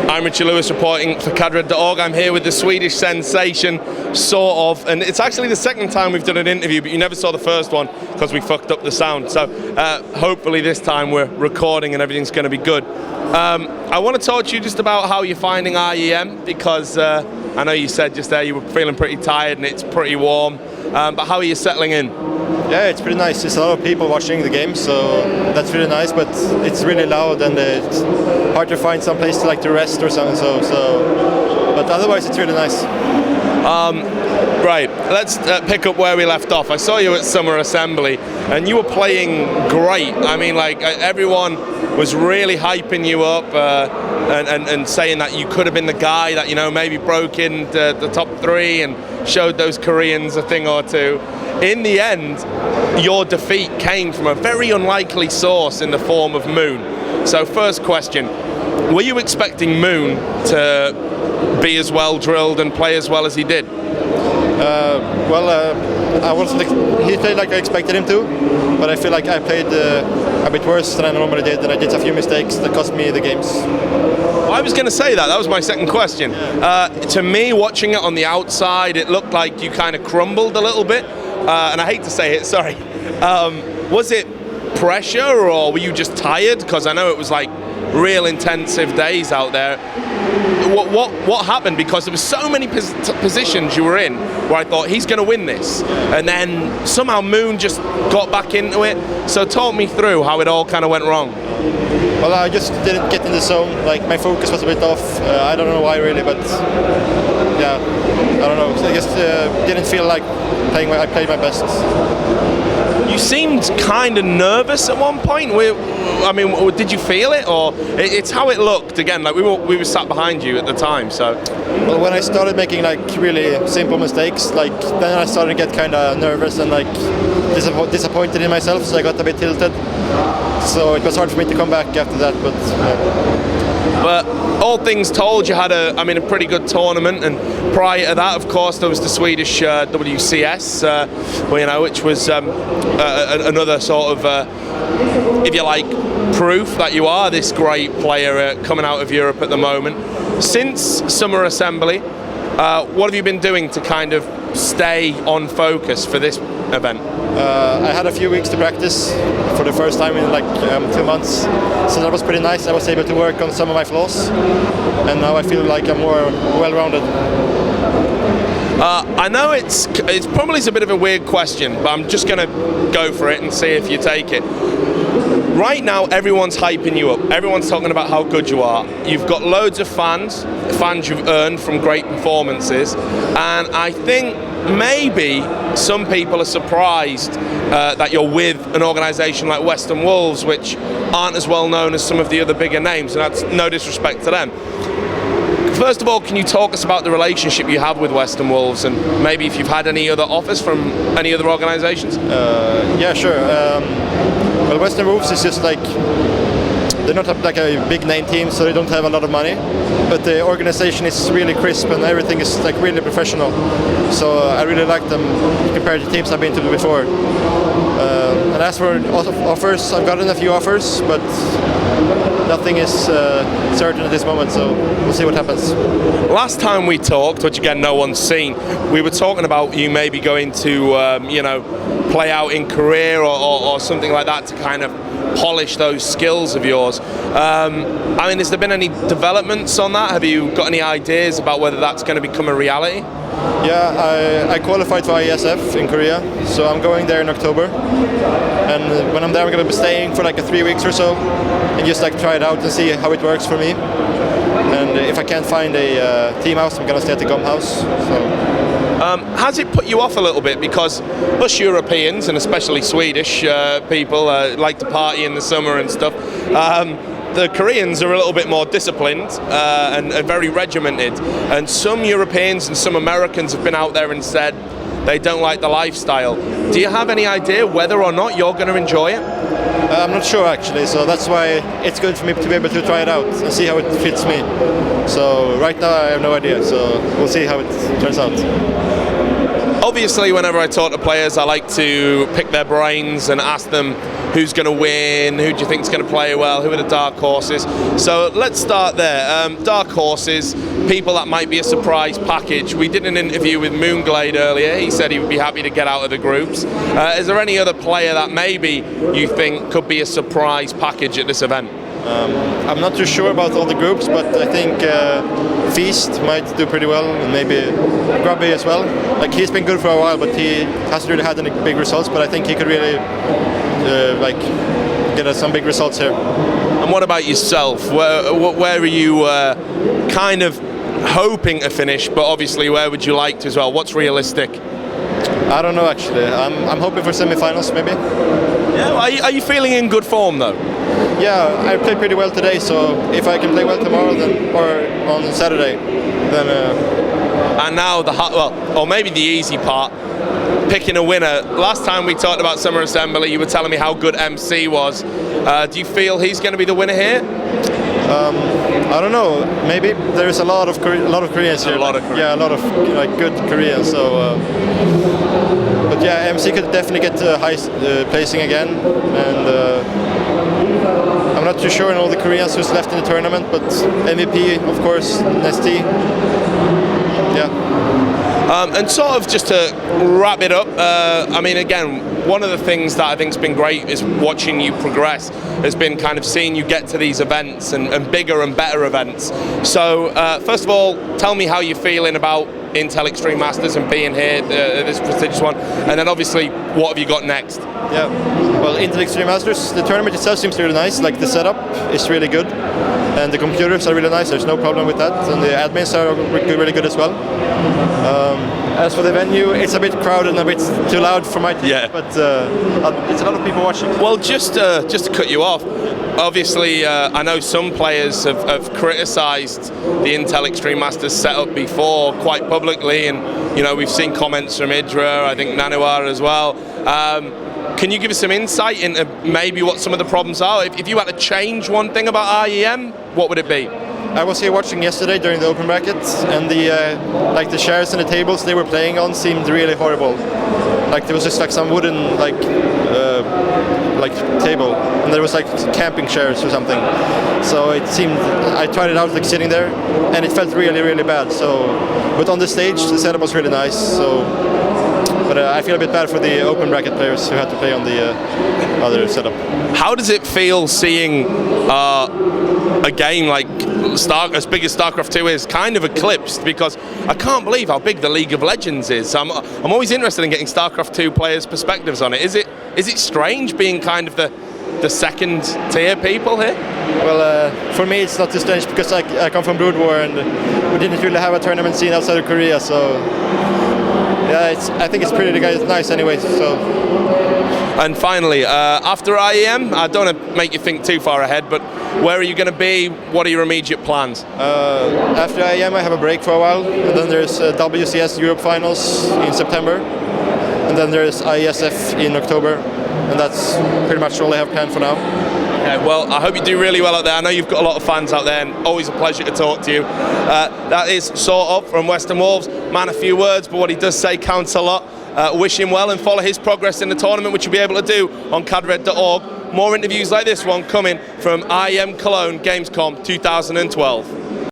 I'm Richard Lewis reporting for Cadred.org. I'm here with the Swedish sensation, SortOf, and it's actually the second time we've done an interview, but you never saw the first one because we fucked up the sound. So hopefully this time we're recording and everything's going to be good. I want to talk to you just about how you're finding IEM, because I know you said just there you were feeling pretty tired and it's pretty warm, but how are you settling in? Yeah, it's pretty nice. There's a lot of people watching the game, so that's really nice, but it's really loud and it's hard to find some place to rest or something, but otherwise it's really nice. Right, let's pick up where we left off. I saw you at Summer Assembly and you were playing great. I mean, like, everyone was really hyping you up and saying that you could have been the guy that, you know, maybe broke in the top three and showed those Koreans a thing or two. In the end, your defeat came from a very unlikely source in the form of Moon. So first question, were you expecting Moon to be as well drilled and play as well as he did? I wasn't. He played like I expected him to, but I feel like I played a bit worse than I normally did, and I did a few mistakes that cost me the games. Well, I was going to say that. That was my second question. Yeah. To me, watching it on the outside, it looked like you kind of crumbled a little bit, and I hate to say it, sorry. Was it pressure, or were you just tired? Because I know it was like real intensive days out there. What happened? Because there were so many positions you were in where I thought he's going to win this, and then somehow Moon just got back into it. So talk me through how it all kind of went wrong. Well, I just didn't get in the zone. Like, my focus was a bit off. I don't know why really, but yeah, I don't know. I just didn't feel like playing. I played my best. You seemed kind of nervous at one point. I mean, did you feel it, or it's how it looked? Again, like we were sat behind you at the time, so. Well, when I started making like really simple mistakes, like then I started to get kind of nervous and like disappointed in myself. So I got a bit tilted. So it was hard for me to come back after that, but. But all things told, you had a pretty good tournament, and prior to that, of course, there was the Swedish WCS, which was another sort of, if you like, proof that you are this great player coming out of Europe at the moment. Since Summer Assembly, what have you been doing to kind of stay on focus for this event? I had a few weeks to practice for the first time in like 2 months, so that was pretty nice. I was able to work on some of my flaws, and now I feel like I'm more well-rounded. I know it's probably a bit of a weird question, but I'm just going to go for it and see if you take it. Right now, everyone's hyping you up. Everyone's talking about how good you are. You've got loads of fans you've earned from great performances, and I think maybe some people are surprised that you're with an organisation like Western Wolves, which aren't as well known as some of the other bigger names, and that's no disrespect to them. First of all, can you talk us about the relationship you have with Western Wolves, and maybe if you've had any other offers from any other organisations? Yeah, sure. Well, Western Wolves is just like, they're not like a big name team, so they don't have a lot of money, but the organization is really crisp and everything is like really professional. So I really like them compared to teams I've been to before. And as for offers, I've gotten a few offers, but nothing is certain at this moment, so we'll see what happens. Last time we talked, which again no one's seen, we were talking about you maybe going to play out in Korea or something like that to kind of polish those skills of yours. I mean, has there been any developments on that? Have you got any ideas about whether that's going to become a reality? Yeah, I qualified for IESF in Korea, so I'm going there in October. And when I'm there, I'm going to be staying for like 3 weeks or so and just like try it out and see how it works for me. And if I can't find a team house, I'm going to stay at the GOM house. So. Has it put you off a little bit, because us Europeans, and especially Swedish people, like to party in the summer and stuff. The Koreans are a little bit more disciplined and very regimented, and some Europeans and some Americans have been out there and said they don't like the lifestyle. Do you have any idea whether or not you're going to enjoy it? I'm not sure actually, so that's why it's good for me to be able to try it out and see how it fits me. So right now I have no idea, so we'll see how it turns out. Obviously, whenever I talk to players, I like to pick their brains and ask them who's going to win, who do you think is going to play well, who are the dark horses. So let's start there. Dark horses, people that might be a surprise package. We did an interview with Moonglade earlier. He said he would be happy to get out of the groups. Is there any other player that maybe you think could be a surprise package at this event? I'm not too sure about all the groups, but I think Feast might do pretty well, and maybe Grubby as well. Like, he's been good for a while, but he hasn't really had any big results. But I think he could really get us some big results here. And what about yourself? Where are you kind of hoping to finish? But obviously, where would you like to as well? What's realistic? I don't know actually. I'm hoping for semi-finals maybe. Yeah. Are you feeling in good form though? Yeah, I played pretty well today, so if I can play well tomorrow or on Saturday, then... And now or maybe the easy part, picking a winner. Last time we talked about Summer Assembly, you were telling me how good MC was. Do you feel he's going to be the winner here? I don't know. Maybe there's a lot of Koreans here. A lot of Koreans. Yeah, a lot of good Koreans. So, but yeah, MC could definitely get high placing again, and I'm not too sure in all the Koreans who's left in the tournament. But MVP, of course, Nesty. Yeah. And sort of just to wrap it up, I mean, again, one of the things that I think's been great is watching you progress, has been kind of seeing you get to these events and bigger and better events. So, first of all, tell me how you're feeling about Intel Extreme Masters and being here, this prestigious one, and then obviously, what have you got next? Yeah, well, Intel Extreme Masters, the tournament itself seems really nice. Like, the setup is really good, and the computers are really nice. There's no problem with that, and the admins are really good as well. As for the venue, it's a bit crowded and a bit too loud for my taste, but it's a lot of people watching. Well, just to cut you off, obviously, I know some players have criticised the Intel Extreme Masters setup before quite publicly, and we've seen comments from Idra, I think Nanuar as well. Can you give us some insight into maybe what some of the problems are? If you had to change one thing about IEM, what would it be? I was here watching yesterday during the open bracket, and the chairs and the tables they were playing on seemed really horrible. Like, there was just like some wooden table, and there was like camping chairs or something. So it seemed, I tried it out like sitting there, and it felt really bad. So, but on the stage the setup was really nice. So, but I feel a bit bad for the open bracket players who had to play on the other setup. How does it feel seeing a game like as big as StarCraft 2 is kind of eclipsed? Because I can't believe how big the League of Legends is. I'm always interested in getting StarCraft 2 players' perspectives on it. Is it strange being kind of the second tier people here? Well, for me it's not too strange because I come from Brood War, and we didn't really have a tournament scene outside of Korea, so yeah, I think it's pretty nice anyway. So. And finally, after IEM, I don't want to make you think too far ahead, but where are you going to be? What are your immediate plans? After IEM, I have a break for a while, and then there's WCS Europe Finals in September, and then there's IESF in October, and that's pretty much all I have planned for now. Okay, well, I hope you do really well out there. I know you've got a lot of fans out there, and always a pleasure to talk to you. That is SortOf from Western Wolves. Man, a few words, but what he does say counts a lot. Wish him well and follow his progress in the tournament, which you'll be able to do on cadred.org. More interviews like this one coming from IEM Cologne Gamescom 2012.